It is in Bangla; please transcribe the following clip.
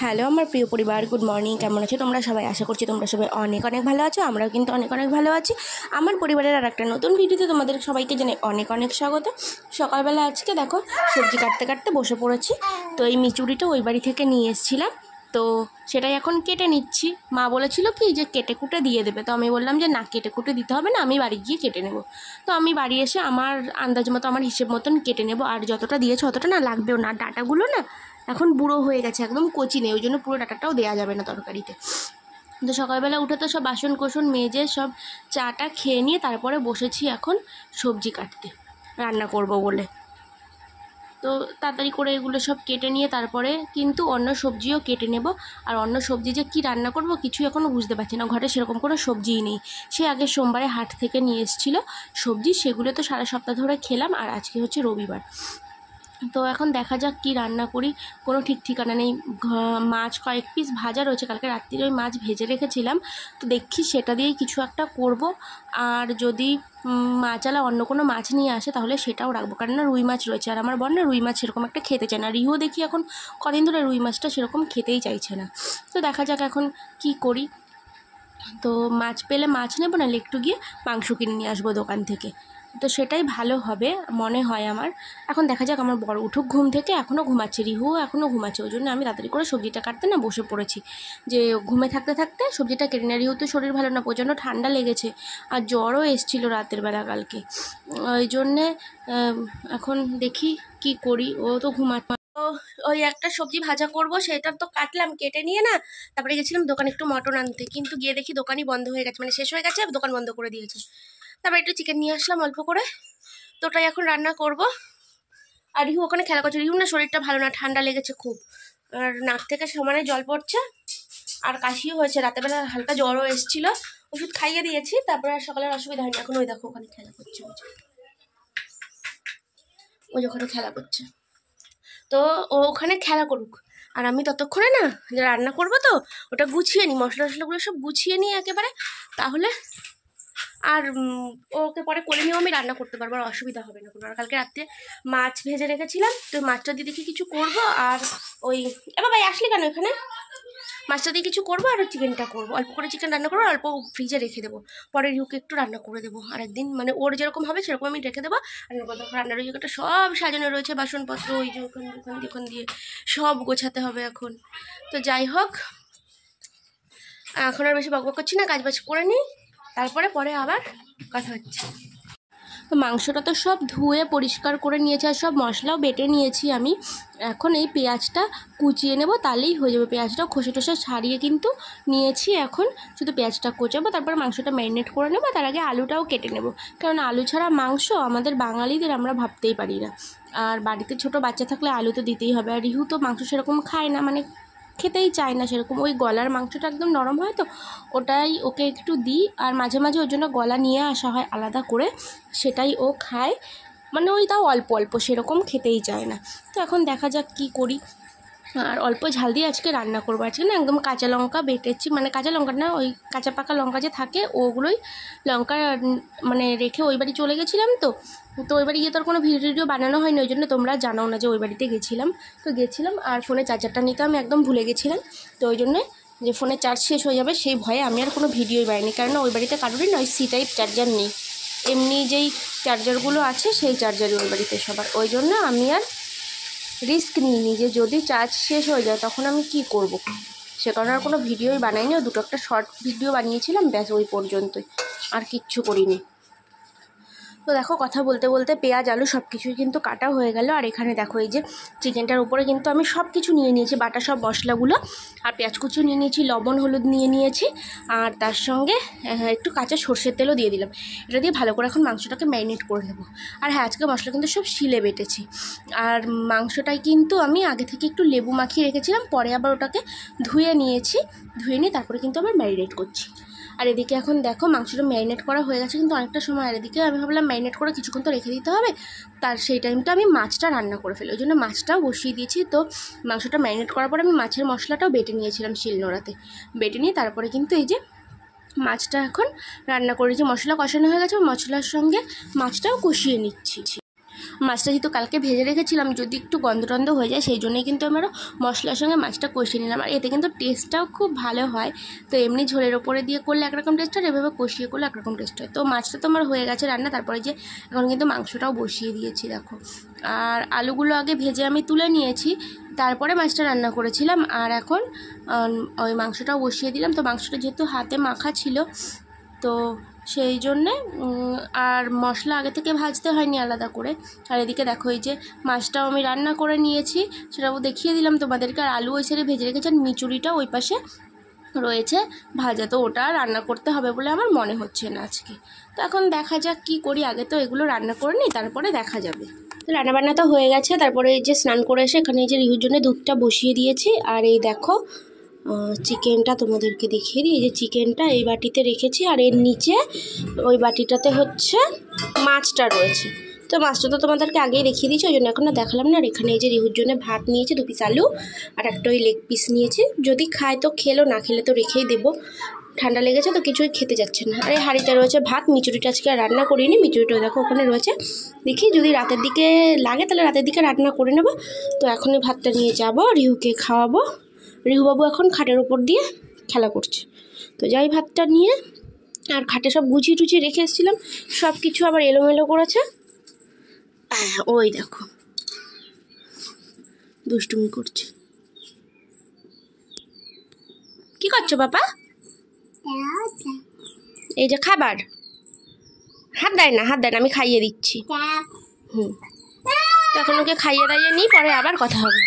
হ্যালো আমার প্রিয় পরিবার, গুড মর্নিং। কেমন আছো তোমরা সবাই? আশা করছি তোমরা সবাই অনেক অনেক ভালো আছো। আমরাও কিন্তু অনেক অনেক ভালো আছি। আমার পরিবারের আর একটা নতুন ভিডিওতে তোমাদের সবাইকে জানাই অনেক অনেক স্বাগত। সকালবেলা আজকে দেখো সবজি কাটতে কাটতে বসে পড়েছি। তো এই মিচুড়িটা ওই বাড়ি থেকে নিয়ে এসেছিলাম, তো সেটাই এখন কেটে নিচ্ছি। মা বলেছিল কি যে কেটে কুটে দিয়ে দেবে, তো আমি বললাম যে না, কেটে কুটে দিতে হবে না, আমি বাড়ি গিয়ে কেটে নেব। তো আমি বাড়ি এসে আমার আন্দাজ মতো আমার হিসেব মতন কেটে নেব। আর যতটা দিয়েছে অতটা না লাগবেও না, ডাটাগুলো না এখন বুড়ো হয়ে গেছে, একদম কচি নেই, ওই জন্য পুরো ডাটাটাও দেওয়া যাবে না তরকারিতে। তো সকালবেলা উঠে তো সব বাসন কোসন মেজে সব চাটা খেয়ে নিয়ে তারপরে বসেছি এখন সবজি কাটতে, রান্না করব বলে। তো তাড়াতাড়ি করে এগুলো সব কেটে নিয়ে তারপরে কিন্তু অন্য সবজিও কেটে নেব। আর অন্য সবজি যে কী রান্না করব কিছু এখনও বুঝতে পারছি না, ঘরে সেরকম কোনো সবজিই নেই। সে আগে সোমবারে হাট থেকে নিয়ে এসেছিলো সবজি, সেগুলো তো সারা সপ্তাহ ধরে খেলাম, আর আজকে হচ্ছে রবিবার। তো এখন দেখা যাক কি রান্না করি, কোনো ঠিক ঠিকানা নেই। মাছ কয়েক পিস ভাজা রয়েছে, কালকে রাত্রিরে ওই মাছ ভেজে রেখেছিলাম, তো দেখি সেটা দিয়েই কিছু একটা করব। আর যদি মাছালা অন্য কোনো মাছ নিয়ে আসে তাহলে সেটাও রাখবো, কারণ না রুই মাছ রয়েছে, আর আমার বোন না রুই মাছ সেরকম একটা খেতে চায় না। রিহু দেখি এখন কদিন ধরে রুই মাছটা সেরকম খেতেই চাইছে না। তো দেখা যাক এখন কি করি। তো মাছ পেলে মাছ নেবো, নাহলে একটু গিয়ে মাংস কিনে নিয়ে আসবো দোকান থেকে, তো সেটাই ভালো হবে মনে হয় আমার। এখন দেখা যাক, আমার বড় উঠুক ঘুম থেকে, এখনও ঘুমাচ্ছে, রিহু এখনও ঘুমাচ্ছে, ওই জন্য আমি তাড়াতাড়ি করে সবজিটা কাটতে না বসে পড়েছি, যে ঘুমে থাকতে থাকতে সবজিটা কেটে নেয়। রিহু তো শরীর ভালো না, প্রচণ্ড ঠান্ডা লেগেছে, আর জ্বরও এসেছিলো রাতের বেলা কালকে, ওই জন্যে এখন দেখি কি করি। ও তো ঘুমাচ্ছে। তো ওই একটা সবজি ভাজা করব, সেটা তো কাটলাম কেটে নিয়ে না, তারপরে গেছিলাম দোকানে একটু মটন আনতে, কিন্তু গিয়ে দেখি দোকানই বন্ধ হয়ে গেছে, মানে শেষ হয়ে গেছে, দোকান বন্ধ করে দিয়েছে। তারপরে একটু চিকেন নিয়ে আসলাম অল্প করে, তো ওটাই এখন রান্না করব। আর রিহু ওখানে খেলা করছে, রিহু না শরীরটা ভালো না, ঠান্ডা লেগেছে খুব, আর নাক থেকে সমানে জল পড়ছে, আর কাশিও হয়েছে, রাতেরবেলা হালকা জ্বরও এসেছিলো, ওষুধ খাইয়ে দিয়েছি, তারপরে আর সকালের অসুবিধা হয়নি। এখন ওই দেখো ওখানে খেলা করছে, ওই ওখানে খেলা করছে, তো ও ওখানে খেলা করুক, আর আমি ততক্ষণে না যে রান্না করবো, তো ওটা গুছিয়ে নিই, মশলা টশলাগুলো সব গুছিয়ে নিই একেবারে, তাহলে আর ওকে পরে কোলে নিয়েও আমি রান্না করতে পারবো, আর অসুবিধা হবে না কোনো। আর কালকে রাত্রে মাছ ভেজে রেখেছিলাম, তো মাছটা দিয়ে দেখি কিছু করবো, আর ওই এবার ভাই আসলি কেন এখানে, মাছটা দিয়ে কিছু করবো, আর চিকেনটা করবো, অল্প করে চিকেন রান্না করবো, অল্প ফ্রিজে রেখে দেবো, পরে রিউকে একটু রান্না করে দেবো, আর একদিন মানে ওর যেরকম হবে সেরকম আমি রেখে দেবো। রান্নার ওই জায়গাটা সব সাজানো রয়েছে, বাসনপত্র ওই যে ওখান দিয়ে সব গোছাতে হবে এখন। তো যাই হোক, এখন আর বেশি বকবক করছি না, কাজবাজ করে নিই, তারপরে পরে আবার কথা হচ্ছে। তো মাংসটা তো সব ধুয়ে পরিষ্কার করে নিয়েছি, আর সব মশলাও বেটে নিয়েছি আমি। এখন এই পেঁয়াজটা কুচিয়ে নেব, তাহলেই হয়ে যাবে। পেঁয়াজটাও খোসা টোসা ছাড়িয়ে কিন্তু নিয়েছি, এখন শুধু পেঁয়াজটা কোচাবো, তারপর মাংসটা ম্যারিনেট করে নেবো, তার আগে আলুটাও কেটে নেব, কারণ আলু ছাড়া মাংস আমাদের বাঙালিদের আমরা ভাবতেই পারি না। আর বাড়িতে ছোট বাচ্চা থাকলে আলু তো দিতেই হবে, আর রিহু তো মাংস সেরকম খায় না, মানে খেতেই চায় না সেরকম, ওই গলার মাংসটা একদম নরম হয়, তো ওটাই ওকে একটু দিই, আর মাঝে মাঝে ওর জন্য গলা নিয়ে আসা হয় আলাদা করে, সেটাই ও খায়, মানে ওই তাও অল্প অল্প, সেরকম খেতেই চায় না। তো এখন দেখা যাক কি করি। আর অল্প ঝাল দিয়ে আজকে রান্না করবো। আজকে না একদম কাঁচা লঙ্কা বেটেছি, মানে কাঁচা লঙ্কা না, ওই কাঁচা পাকা লঙ্কা যে থাকে ওগুলোই লঙ্কা মানে রেখে ওই বাড়ি চলে গেছিলাম, তো ওই বাড়ি গিয়ে তো আর কোনো ভিডিও বানানো হয়নি, ওই জন্য তোমরা জানাও না যে ওই বাড়িতে গেছিলাম। তো গেছিলাম, আর ফোনে চার্জারটা নিতে আমি একদম ভুলে গেছিলাম, তো ওই জন্যে যে ফোনে চার্জ শেষ হয়ে যাবে সেই ভয়ে আমি আর কোনো ভিডিওই বানাইনি, কারণ ওই বাড়িতে কারোরই নয় সি টাইপ চার্জার নেই, এমনি যেই চার্জারগুলো আছে সেই চার্জারই ওই বাড়িতে সবার, ওই জন্য আমি আর রিস্ক নিইনি যে যদি চার্জ শেষ হয়ে যায় তখন আমি কি করব, সে কারণে আর কোনো ভিডিওই বানাইনি। দুটো একটা শর্ট ভিডিও বানিয়েছিলাম, ব্যাস ওই পর্যন্তই, আর কিচ্ছু করিনি। তো দেখো কথা বলতে বলতে পেঁয়াজ আলু সব কিছুই কিন্তু কাটা হয়ে গেল, আর এখানে দেখো এই যে চিকেনটার উপরে কিন্তু আমি সব কিছু নিয়ে নিয়েছি, বাটা সব মশলাগুলো, আর পেঁয়াজ কুচিও নিয়ে নিয়েছি, লবণ হলুদ নিয়ে নিয়েছি, আর তার সঙ্গে একটু কাঁচা সর্ষের তেলও দিয়ে দিলাম। এটা দিয়ে ভালো করে এখন মাংসটাকে ম্যারিনেট করে নেবো। আর হ্যাঁ, আজকে মশলা কিন্তু সব শিলে বেটেছি, আর মাংসটাই কিন্তু আমি আগে থেকে একটু লেবু মাখিয়ে রেখেছিলাম, পরে আবার ওটাকে ধুয়ে নিয়েছি, ধুয়ে নিয়ে তারপরে কিন্তু আবার ম্যারিনেট করছি। আর এদিকে এখন দেখো মাংসটা ম্যারিনেট করা হয়ে গেছে কিন্তু অনেকটা সময়, আর এদিকে আমি ভাবলাম ম্যারিনেট করে কিছুক্ষণ তো রেখে দিতে হবে, তার সেই টাইমটা আমি মাছটা রান্না করে ফেলি, ওই জন্য মাছটাও বসিয়ে দিয়েছি। তো মাংসটা ম্যারিনেট করার পরে আমি মাছের মশলাটাও বেটে নিয়েছিলাম শিলনোড়াতে, বেটে নিয়ে তারপরে কিন্তু এই যে মাছটা এখন রান্না করেছি, মশলা কষানো হয়ে গেছে, মশলার সঙ্গে মাছটাও কষিয়ে নিচ্ছি। মাছটা যেহেতু কালকে ভেজে রেখেছিলাম, যদি একটু গন্ধ হয়ে যায় সেই জন্যই কিন্তু আমি আরও মশলার সঙ্গে মাছটা কষিয়ে নিলাম। আর এতে কিন্তু টেস্টটাও খুব ভালো হয়। তো এমনি ঝোলের ওপরে দিয়ে করলে একরকম টেস্ট হয়, এভাবে কষিয়ে করলে একরকম টেস্ট হয়। তো মাছটা তো আমার হয়ে গেছে রান্না। তারপরে যে এখন কিন্তু মাংসটাও বসিয়ে দিয়েছি দেখো। আর আলুগুলো আগে ভেজে আমি তুলে নিয়েছি, তারপরে মাছটা রান্না করেছিলাম। আর এখন ওই মাংসটাও বসিয়ে দিলাম। তো মাংসটা যেহেতু হাতে মাখা ছিল, তো সেই জন্যে আর মশলা আগে থেকে ভাজতে হয়নি আলাদা করে। আর এদিকে দেখো এই যে মাছটাও আমি রান্না করে নিয়েছি, সেটাও দেখিয়ে দিলাম তোমাদেরকে। আর আলু ওই সাইডে ভেজে রেখেছি, আর মিচুরিটা ওই পাশে রয়েছে ভাজা। তো ওটা রান্না করতে হবে বলে আমার মনে হচ্ছে না আজকে। তো এখন দেখা যাক কী করি, আগে তো এগুলো রান্না করে নিই, তারপরে দেখা যাবে। তো রান্নাবান্না তো হয়ে গেছে। তারপরে এই যে স্নান করে এসে এখানে এই যে রিহুর জন্য দুধটা বসিয়ে দিয়েছি। আর এই দেখো চিকেনটা তোমাদেরকে দেখিয়ে দিই। এই যে চিকেনটা এই বাটিতে রেখেছি, আর এর নিচে ওই বাটিটাতে হচ্ছে মাছটা রয়েছে। তো মাছটা তো তোমাদেরকে আগেই দেখিয়ে দিয়েছি, ওই জন্য এখন না দেখালাম না। আর এখানে এই যে রিহুর জন্য ভাত নিয়েছি, 2 পিস আলু আর একটা ওই লেগ পিস নিয়েছি। যদি খায় তো খেলো, না খেলে তো রেখেই দেবো। ঠান্ডা লেগেছে তো কিছুই খেতে যাচ্ছে না। আর এই হাঁড়িটা রয়েছে ভাত। মিচুরিটা আজকে আর রান্না করিনি, মিচুরিটা দেখো ওখানে রয়েছে। দেখি যদি রাতের দিকে লাগে তাহলে রাতের দিকে রান্না করে নেবো। তো এখনই ভাতটা নিয়ে যাব, রিহুকে খাওয়াবো। রিহুবাবু এখন খাটের ওপর দিয়ে খেলা করছে। তো যাই ভাতটা নিয়ে। আর খাটে সব গুছিয়ে টুচিয়ে রেখে এসেছিলাম, সব কিছু আবার এলোমেলো করেছে। ওই দেখো দুষ্টুমি করছে। কি করছো বাবা? এই যে খাবার, হাত দেয় না, হাত দেয় না, আমি খাইয়ে দিচ্ছি। তো এখন ওকে খাইয়ে দাইয়ে নিই, পরে আবার কথা হবে।